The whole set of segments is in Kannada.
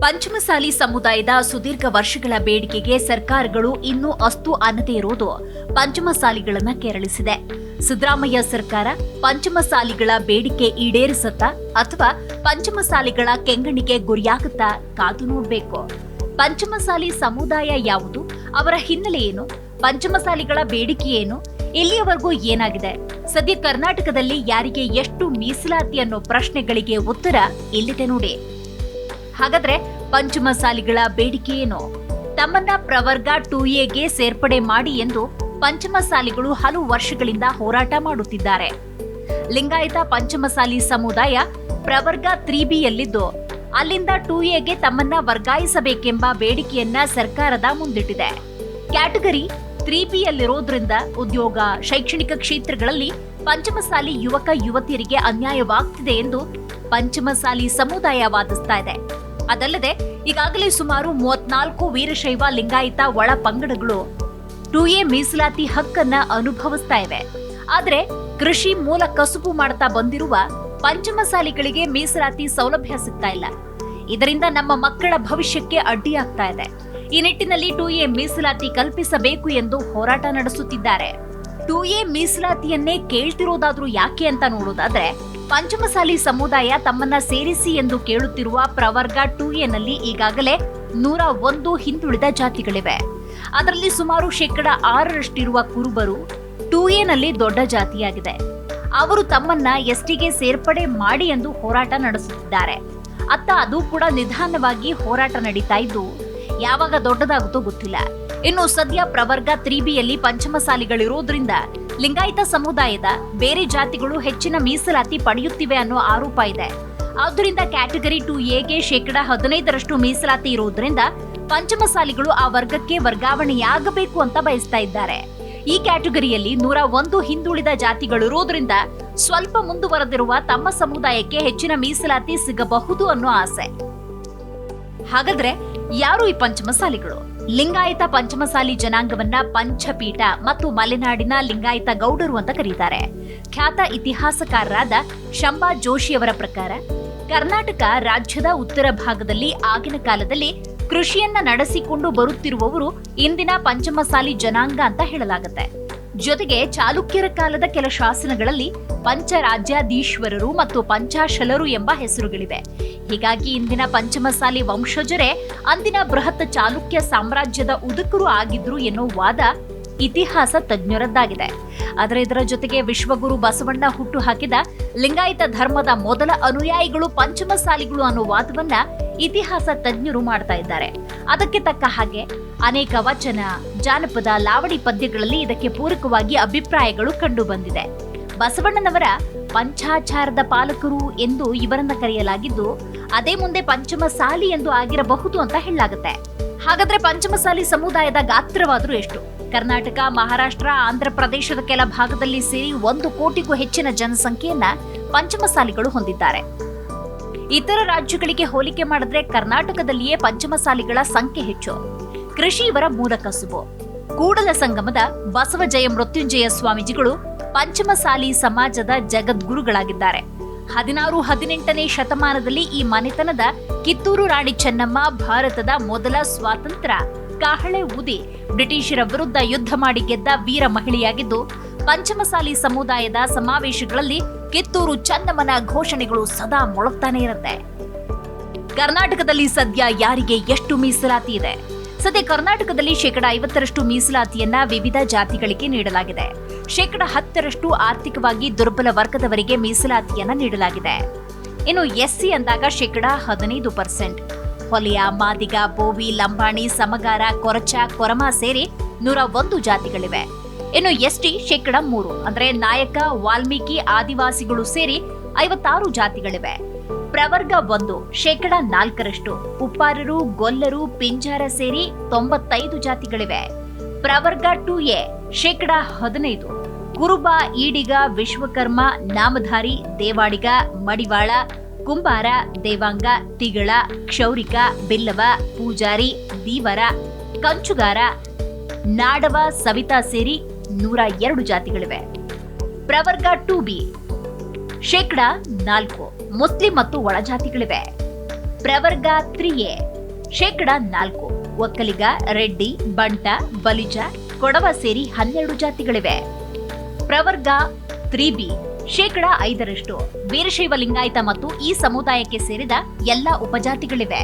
ಪಂಚಮಸಾಲಿ ಸಮುದಾಯದ ಸುದೀರ್ಘ ವರ್ಷಗಳ ಬೇಡಿಕೆಗೆ ಸರ್ಕಾರಗಳು ಇನ್ನೂ ಅಸ್ತು ಅನ್ನದೇ ಇರುವುದು ಪಂಚಮಸಾಲಿಗಳನ್ನ ಕೆರಳಿಸಿದೆ. ಸಿದ್ದರಾಮಯ್ಯ ಸರ್ಕಾರ ಪಂಚಮಸಾಲಿಗಳ ಬೇಡಿಕೆ ಈಡೇರಿಸುತ್ತಾ ಅಥವಾ ಪಂಚಮಸಾಲಿಗಳ ಕೆಂಗಣ್ಣಿಗೆ ಗುರಿಯಾಗುತ್ತಾ ಕಾದು ನೋಡಬೇಕು. ಪಂಚಮಸಾಲಿ ಸಮುದಾಯ ಯಾವುದು, ಅವರ ಹಿನ್ನೆಲೆ ಏನು, ಪಂಚಮಸಾಲಿಗಳ ಬೇಡಿಕೆ ಏನು, ಇಲ್ಲಿಯವರೆಗೂ ಏನಾಗಿದೆ, ಸದ್ಯ ಕರ್ನಾಟಕದಲ್ಲಿ ಯಾರಿಗೆ ಎಷ್ಟು ಮೀಸಲಾತಿ ಅನ್ನೋ ಪ್ರಶ್ನೆಗಳಿಗೆ ಉತ್ತರ ಇಲ್ಲಿದೆ ನೋಡಿ. ಹಾಗಾದ್ರೆ ಪಂಚಮಸಾಲಿಗಳ ಬೇಡಿಕೆ ಏನು? ತಮ್ಮನ್ನ ಪ್ರವರ್ಗ 2A ಸೇರ್ಪಡೆ ಮಾಡಿ ಎಂದು ಪಂಚಮಸಾಲಿಗಳು ಹಲವು ವರ್ಷಗಳಿಂದ ಹೋರಾಟ ಮಾಡುತ್ತಿದ್ದಾರೆ. ಲಿಂಗಾಯತ ಪಂಚಮಸಾಲಿ ಸಮುದಾಯ ಪ್ರವರ್ಗ 3Bಯಲ್ಲಿದ್ದು ಅಲ್ಲಿಂದ 2A ತಮ್ಮನ್ನ ವರ್ಗಾಯಿಸಬೇಕೆಂಬ ಬೇಡಿಕೆಯನ್ನ ಸರ್ಕಾರದ ಮುಂದಿಟ್ಟಿದೆ. ಕ್ಯಾಟಗರಿ 3Bಯಲ್ಲಿರೋದ್ರಿಂದ ಉದ್ಯೋಗ, ಶೈಕ್ಷಣಿಕ ಕ್ಷೇತ್ರಗಳಲ್ಲಿ ಪಂಚಮಸಾಲಿ ಯುವಕ ಯುವತಿಯರಿಗೆ ಅನ್ಯಾಯವಾಗ್ತಿದೆ ಎಂದು ಪಂಚಮಸಾಲಿ ಸಮುದಾಯ ವಾದಿಸ್ತಾ ಇದೆ. ಅದಲ್ಲದೆ ಈಗಾಗಲೇ ಸುಮಾರು 34 ವೀರಶೈವ ಲಿಂಗಾಯತ ಒಳ ಪಂಗಡಗಳು 2A ಮೀಸಲಾತಿ ಹಕ್ಕನ್ನ ಅನುಭವಿಸ್ತಾ ಇವೆ. ಆದರೆ ಕೃಷಿ ಮೂಲ ಕಸುಬು ಮಾಡ್ತಾ ಬಂದಿರುವ ಪಂಚಮಸಾಲಿಗಳಿಗೆ ಮೀಸಲಾತಿ ಸೌಲಭ್ಯ ಸಿಗ್ತಾ ಇಲ್ಲ. ಇದರಿಂದ ನಮ್ಮ ಮಕ್ಕಳ ಭವಿಷ್ಯಕ್ಕೆ ಅಡ್ಡಿಯಾಗ್ತಾ ಇದೆ. ಈ ನಿಟ್ಟಿನಲ್ಲಿ 2A ಮೀಸಲಾತಿ ಕಲ್ಪಿಸಬೇಕು ಎಂದು ಹೋರಾಟ ನಡೆಸುತ್ತಿದ್ದಾರೆ. 2A ಮೀಸಲಾತಿಯನ್ನೇ ಕೇಳ್ತಿರೋದಾದ್ರೂ ಯಾಕೆ ಅಂತ ನೋಡೋದಾದ್ರೆ, ಪಂಚಮಸಾಲಿ ಸಮುದಾಯ ತಮ್ಮನ್ನ ಸೇರಿಸಿ ಎಂದು ಕೇಳುತ್ತಿರುವ ಪ್ರವರ್ಗ 2Aನಲ್ಲಿ ಈಗಾಗಲೇ 101 ಹಿಂದುಳಿದ ಜಾತಿಗಳಿವೆ. ಅದರಲ್ಲಿ ಸುಮಾರು 6% ಕುರುಬರು 2Aನಲ್ಲಿ ದೊಡ್ಡ ಜಾತಿಯಾಗಿದೆ. ಅವರು ತಮ್ಮನ್ನ STಗೆ ಸೇರ್ಪಡೆ ಮಾಡಿ ಎಂದು ಹೋರಾಟ ನಡೆಸುತ್ತಿದ್ದಾರೆ. ಅತ್ತ ಅದು ಕೂಡ ನಿಧಾನವಾಗಿ ಹೋರಾಟ ನಡೀತಾ ಇದ್ದು ಯಾವಾಗ ದೊಡ್ಡದಾಗುತ್ತೋ ಗೊತ್ತಿಲ್ಲ. ಇನ್ನು ಸದ್ಯ ಪ್ರವರ್ಗ 3Bಯಲ್ಲಿ ಪಂಚಮಸಾಲಿಗಳಿರೋದ್ರಿಂದ ಲಿಂಗಾಯತ ಸಮುದಾಯದ ಬೇರೆ ಜಾತಿಗಳು ಹೆಚ್ಚಿನ ಮೀಸಲಾತಿ ಪಡೆಯುತ್ತಿವೆ ಅನ್ನೋ ಆರೋಪ ಇದೆ. ಆದ್ದರಿಂದ ಕ್ಯಾಟಗರಿ 2Aಗೆ 15% ಮೀಸಲಾತಿ ಇರೋದ್ರಿಂದ ಪಂಚಮಸಾಲಿಗಳು ಆ ವರ್ಗಕ್ಕೆ ವರ್ಗಾವಣೆಯಾಗಬೇಕು ಅಂತ ಬಯಸ್ತಾ ಇದ್ದಾರೆ. ಈ ಕ್ಯಾಟಗರಿಯಲ್ಲಿ 101 ಹಿಂದುಳಿದ ಜಾತಿಗಳಿರೋದ್ರಿಂದ ಸ್ವಲ್ಪ ಮುಂದುವರೆದಿರುವ ತಮ್ಮ ಸಮುದಾಯಕ್ಕೆ ಹೆಚ್ಚಿನ ಮೀಸಲಾತಿ ಸಿಗಬಹುದು ಅನ್ನೋ ಆಸೆ. ಹಾಗಾದ್ರೆ ಯಾರು ಈ ಪಂಚಮಸಾಲಿಗಳು? ಲಿಂಗಾಯತ ಪಂಚಮಸಾಲಿ ಜನಾಂಗವನ್ನ ಪಂಚಪೀಠ ಮತ್ತು ಮಲೆನಾಡಿನ ಲಿಂಗಾಯತ ಗೌಡರು ಅಂತ ಕರೀತಾರೆ. ಖ್ಯಾತ ಇತಿಹಾಸಕಾರರಾದ ಶಂಭಾ ಜೋಶಿಯವರ ಪ್ರಕಾರ ಕರ್ನಾಟಕ ರಾಜ್ಯದ ಉತ್ತರ ಭಾಗದಲ್ಲಿ ಆಗಿನ ಕಾಲದಲ್ಲಿ ಕೃಷಿಯನ್ನ ನಡೆಸಿಕೊಂಡು ಬರುತ್ತಿರುವವರು ಇಂದಿನ ಪಂಚಮಸಾಲಿ ಜನಾಂಗ ಅಂತ ಹೇಳಲಾಗುತ್ತೆ. ಜೊತೆಗೆ ಚಾಲುಕ್ಯರ ಕಾಲದ ಕೆಲ ಶಾಸನಗಳಲ್ಲಿ ಪಂಚರಾಜ್ಯಾಧೀಶ್ವರರು ಮತ್ತು ಪಂಚಾಶಲರು ಎಂಬ ಹೆಸರುಗಳಿವೆ. ಹೀಗಾಗಿ ಇಂದಿನ ಪಂಚಮಸಾಲಿ ವಂಶಜರೇ ಅಂದಿನ ಬೃಹತ್ ಚಾಲುಕ್ಯ ಸಾಮ್ರಾಜ್ಯದ ಉದುಕರು ಆಗಿದ್ರು ಎನ್ನೋ ವಾದ ಇತಿಹಾಸ ತಜ್ಞರದ್ದಾಗಿದೆ. ಆದರೆ ಇದರ ಜೊತೆಗೆ ವಿಶ್ವಗುರು ಬಸವಣ್ಣ ಹುಟ್ಟು ಹಾಕಿದ ಲಿಂಗಾಯತ ಧರ್ಮದ ಮೊದಲ ಅನುಯಾಯಿಗಳು ಪಂಚಮಸಾಲಿಗಳು ಅನ್ನೋ ವಾದವನ್ನ ಇತಿಹಾಸ ತಜ್ಞರು ಮಾಡ್ತಾ ಇದ್ದಾರೆ. ಅದಕ್ಕೆ ತಕ್ಕ ಹಾಗೆ ಅನೇಕ ವಚನ, ಜಾನಪದ, ಲಾವಡಿ ಪದ್ಯಗಳಲ್ಲಿ ಇದಕ್ಕೆ ಪೂರಕವಾಗಿ ಅಭಿಪ್ರಾಯಗಳು ಕಂಡು ಬಂದಿದೆ. ಬಸವಣ್ಣನವರ ಪಂಚಾಚಾರದ ಪಾಲಕರು ಎಂದು ಇವರನ್ನ ಕರೆಯಲಾಗಿದ್ದು ಅದೇ ಮುಂದೆ ಪಂಚಮಸಾಲಿ ಎಂದು ಆಗಿರಬಹುದು ಅಂತ ಹೇಳಲಾಗುತ್ತೆ. ಹಾಗಾದ್ರೆ ಪಂಚಮಸಾಲಿ ಸಮುದಾಯದ ಗಾತ್ರವಾದ್ರೂ ಎಷ್ಟು? ಕರ್ನಾಟಕ, ಮಹಾರಾಷ್ಟ್ರ, ಆಂಧ್ರ ಪ್ರದೇಶದ ಕೆಲ ಭಾಗದಲ್ಲಿ ಸೇರಿ 1 ಕೋಟಿಗೂ ಹೆಚ್ಚಿನ ಜನಸಂಖ್ಯೆಯನ್ನ ಪಂಚಮಸಾಲಿಗಳು ಹೊಂದಿದ್ದಾರೆ. ಇತರ ರಾಜ್ಯಗಳಿಗೆ ಹೋಲಿಕೆ ಮಾಡಿದ್ರೆ ಕರ್ನಾಟಕದಲ್ಲಿಯೇ ಪಂಚಮಸಾಲಿಗಳ ಸಂಖ್ಯೆ ಹೆಚ್ಚು. ಕೃಷಿ ಇವರ ಮೂಲ ಕಸುಬು. ಕೂಡಲ ಸಂಗಮದ ಬಸವಜಯ ಮೃತ್ಯುಂಜಯ ಸ್ವಾಮೀಜಿಗಳು ಪಂಚಮಸಾಲಿ ಸಮಾಜದ ಜಗದ್ಗುರುಗಳಾಗಿದ್ದಾರೆ. 16-18ನೇ ಶತಮಾನದಲ್ಲಿ ಈ ಮನೆತನದ ಕಿತ್ತೂರು ರಾಣಿ ಚೆನ್ನಮ್ಮ ಭಾರತದ ಮೊದಲ ಸ್ವಾತಂತ್ರ್ಯ ಕಾಹಳೆ ಊದಿ ಬ್ರಿಟಿಷರ ವಿರುದ್ಧ ಯುದ್ಧ ಮಾಡಿ ಗೆದ್ದ ವೀರ ಮಹಿಳೆಯಾಗಿದ್ದು, ಪಂಚಮಸಾಲಿ ಸಮುದಾಯದ ಸಮಾವೇಶಗಳಲ್ಲಿ ಕಿತ್ತೂರು ಚೆನ್ನಮ್ಮನ ಘೋಷಣೆಗಳು ಸದಾ ಮೊಳಗ್ತಾನೆ ಇರುತ್ತೆ. ಕರ್ನಾಟಕದಲ್ಲಿ ಸದ್ಯ ಯಾರಿಗೆ ಎಷ್ಟು ಮೀಸಲಾತಿ ಇದೆ? ಸದ್ಯ ಕರ್ನಾಟಕದಲ್ಲಿ 50% ಮೀಸಲಾತಿಯನ್ನ ವಿವಿಧ ಜಾತಿಗಳಿಗೆ ನೀಡಲಾಗಿದೆ. 10% ಆರ್ಥಿಕವಾಗಿ ದುರ್ಬಲ ವರ್ಗದವರಿಗೆ ಮೀಸಲಾತಿಯನ್ನ ನೀಡಲಾಗಿದೆ. ಇನ್ನು SC ಅಂದಾಗ 15%. ಹೊಲೆಯ, ಮಾದಿಗ, ಬೋವಿ, ಲಂಬಾಣಿ, ಸಮಗಾರ, ಕೊರಚ, ಕೊರಮ ಸೇರಿ 101 ಜಾತಿಗಳಿವೆ. ಇನ್ನು ST 3%, ಅಂದ್ರೆ ನಾಯಕ, ವಾಲ್ಮೀಕಿ, ಆದಿವಾಸಿಗಳು ಸೇರಿ 56 ಜಾತಿಗಳಿವೆ. ಪ್ರವರ್ಗ 1 4%, ಉಪ್ಪಾರರು, ಗೊಲ್ಲರು, ಪಿಂಜಾರ ಸೇರಿ 95 ಜಾತಿಗಳಿವೆ. ಪ್ರವರ್ಗ 2A 15%, ಕುರುಬ, ಈಡಿಗ, ವಿಶ್ವಕರ್ಮ, ನಾಮಧಾರಿ, ದೇವಾಡಿಗ, ಮಡಿವಾಳ, ಕುಂಬಾರ, ದೇವಾಂಗ, ತಿಗಳ, ಕ್ಷೌರಿಕ, ಬಿಲ್ಲವ, ಪೂಜಾರಿ, ದೀವರ, ಕಂಚುಗಾರ, ನಾಡವ, ಸವಿತಾ ಸೇರಿ 102 ಜಾತಿಗಳಿವೆ. ಪ್ರವರ್ಗ 2B 4%, ಮುಸ್ಲಿಂ ಮತ್ತು ಒಳಜಾತಿಗಳಿವೆ. ಪ್ರವರ್ಗ 3A 4%, ಒಕ್ಕಲಿಗ, ರೆಡ್ಡಿ, ಬಂಟ, ಬಲಿಜ, ಕೊಡವ ಸೇರಿ 12 ಜಾತಿಗಳಿವೆ. ಪ್ರವರ್ಗ 3B 5%, ವೀರಶೈವ ಲಿಂಗಾಯತ ಮತ್ತು ಈ ಸಮುದಾಯಕ್ಕೆ ಸೇರಿದ ಎಲ್ಲ ಉಪಜಾತಿಗಳಿವೆ.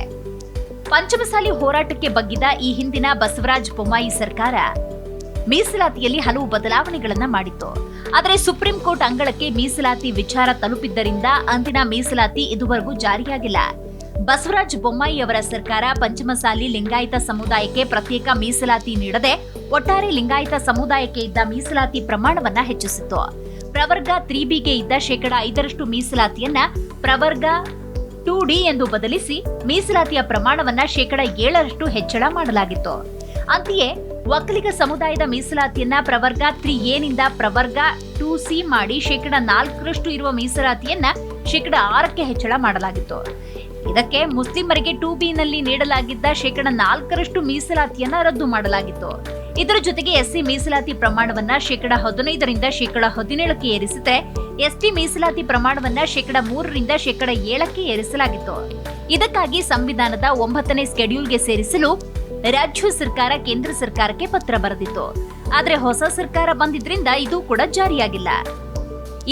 ಪಂಚಮಸಾಲಿ ಹೋರಾಟಕ್ಕೆ ಬಗ್ಗಿದ ಈ ಹಿಂದಿನ ಬಸವರಾಜ ಬೊಮ್ಮಾಯಿ ಸರ್ಕಾರ ಮೀಸಲಾತಿಯಲ್ಲಿ ಹಲವು ಬದಲಾವಣೆಗಳನ್ನ ಮಾಡಿತ್ತು. ಆದರೆ ಸುಪ್ರೀಂ ಕೋರ್ಟ್ ಅಂಗಳಕ್ಕೆ ಮೀಸಲಾತಿ ವಿಚಾರ ತಲುಪಿದ್ದರಿಂದ ಅಂದಿನ ಮೀಸಲಾತಿ ಇದುವರೆಗೂ ಜಾರಿಯಾಗಿಲ್ಲ. ಬಸವರಾಜ ಬೊಮ್ಮಾಯಿ ಅವರ ಸರ್ಕಾರ ಪಂಚಮಸಾಲಿ ಲಿಂಗಾಯತ ಸಮುದಾಯಕ್ಕೆ ಪ್ರತ್ಯೇಕ ಮೀಸಲಾತಿ ನೀಡದೆ ಒಟ್ಟಾರೆ ಲಿಂಗಾಯತ ಸಮುದಾಯಕ್ಕೆ ಇದ್ದ ಮೀಸಲಾತಿ ಪ್ರಮಾಣವನ್ನ ಹೆಚ್ಚಿಸಿತ್ತು. ಪ್ರವರ್ಗ 3Bಗೆ ಇದ್ದ 5% ಮೀಸಲಾತಿಯನ್ನ ಪ್ರವರ್ಗ 2D ಎಂದು ಬದಲಿಸಿ ಮೀಸಲಾತಿಯ ಪ್ರಮಾಣವನ್ನ 7% ಹೆಚ್ಚಳ ಮಾಡಲಾಗಿತ್ತು. ಅಂತೆಯೇ ಒಕ್ಕಲಿಗ ಸಮುದಾಯದ ಮೀಸಲಾತಿಯನ್ನ ಪ್ರವರ್ಗ 3A ನಿಂದ ಪ್ರವರ್ಗ 2C ಮಾಡಿ 4% ಇರುವ ಮೀಸಲಾತಿಯನ್ನ 6% ಹೆಚ್ಚಳ ಮಾಡಲಾಗಿತ್ತು. ಇದಕ್ಕೆ ಮುಸ್ಲಿಮರಿಗೆ 2B ನಲ್ಲಿ ನೀಡಲಾಗಿದ್ದ 4% ಮೀಸಲಾತಿಯನ್ನ ರದ್ದು ಮಾಡಲಾಗಿತ್ತು. ಇದರ ಜೊತೆಗೆ ಎಸ್ಸಿ ಮೀಸಲಾತಿ ಪ್ರಮಾಣವನ್ನ 15% ರಿಂದ 17% ಏರಿಸಿದ್ರೆ ಎಸ್ಟಿ ಮೀಸಲಾತಿ ಪ್ರಮಾಣವನ್ನ 3% ರಿಂದ 7% ಏರಿಸಲಾಗಿತ್ತು. ಇದಕ್ಕಾಗಿ ಸಂವಿಧಾನದ 9ನೇ ಸ್ಕೆಡ್ಯೂಲ್ಗೆ ಸೇರಿಸಲು ರಾಜ್ಯ ಸರ್ಕಾರ ಕೇಂದ್ರ ಸರ್ಕಾರಕ್ಕೆ ಪತ್ರ ಬರೆದಿತ್ತು. ಆದರೆ ಹೊಸ ಸರ್ಕಾರ ಬಂದಿದ್ರಿಂದ ಇದು ಕೂಡ ಜಾರಿಯಾಗಿಲ್ಲ.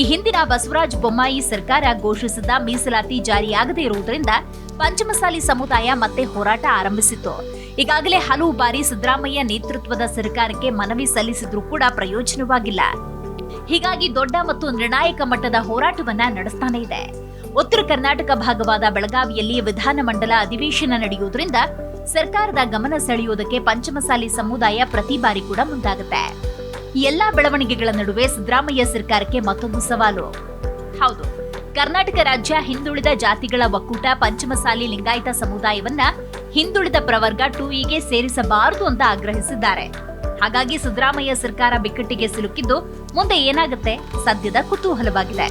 ಈ ಹಿಂದಿನ ಬಸವರಾಜ ಬೊಮ್ಮಾಯಿ ಸರ್ಕಾರ ಘೋಷಿಸಿದ ಮೀಸಲಾತಿ ಜಾರಿಯಾಗದೇ ಇರುವುದರಿಂದ ಪಂಚಮಸಾಲಿ ಸಮುದಾಯ ಮತ್ತೆ ಹೋರಾಟ ಆರಂಭಿಸಿತ್ತು. ಈಗಾಗಲೇ ಹಲವು ಬಾರಿ ಸಿದ್ದರಾಮಯ್ಯ ನೇತೃತ್ವದ ಸರ್ಕಾರಕ್ಕೆ ಮನವಿ ಸಲ್ಲಿಸಿದ್ರೂ ಕೂಡ ಪ್ರಯೋಜನವಾಗಿಲ್ಲ. ಹೀಗಾಗಿ ದೊಡ್ಡ ಮತ್ತು ನಿರ್ಣಾಯಕ ಮಟ್ಟದ ಹೋರಾಟವನ್ನ ನಡೆಸ್ತಾನೆ ಇದೆ. ಉತ್ತರ ಕರ್ನಾಟಕ ಭಾಗವಾದ ಬೆಳಗಾವಿಯಲ್ಲಿ ವಿಧಾನಮಂಡಲ ಅಧಿವೇಶನ ನಡೆಯುವುದರಿಂದ ಸರ್ಕಾರದ ಗಮನ ಸೆಳೆಯುವುದಕ್ಕೆ ಪಂಚಮಸಾಲಿ ಸಮುದಾಯ ಪ್ರತಿ ಬಾರಿ ಕೂಡ ಮುಂದಾಗುತ್ತೆ. ಈ ಎಲ್ಲಾ ಬೆಳವಣಿಗೆಗಳ ನಡುವೆ ಸಿದ್ದರಾಮಯ್ಯ ಸರ್ಕಾರಕ್ಕೆ ಮತ್ತೊಂದು ಸವಾಲು. ಹೌದು, ಕರ್ನಾಟಕ ರಾಜ್ಯ ಹಿಂದುಳಿದ ಜಾತಿಗಳ ಒಕ್ಕೂಟ ಪಂಚಮಸಾಲಿ ಲಿಂಗಾಯತ ಸಮುದಾಯವನ್ನ ಹಿಂದುಳಿದ ಪ್ರವರ್ಗ 2Eಗೆ ಸೇರಿಸಬಾರದು ಅಂತ ಆಗ್ರಹಿಸಿದ್ದಾರೆ. ಹಾಗಾಗಿ ಸಿದ್ದರಾಮಯ್ಯ ಸರ್ಕಾರ ಬಿಕ್ಕಟ್ಟಿಗೆ ಸಿಲುಕಿದ್ದು ಮುಂದೆ ಏನಾಗುತ್ತೆ ಸದ್ಯದ ಕುತೂಹಲವಾಗಿದೆ.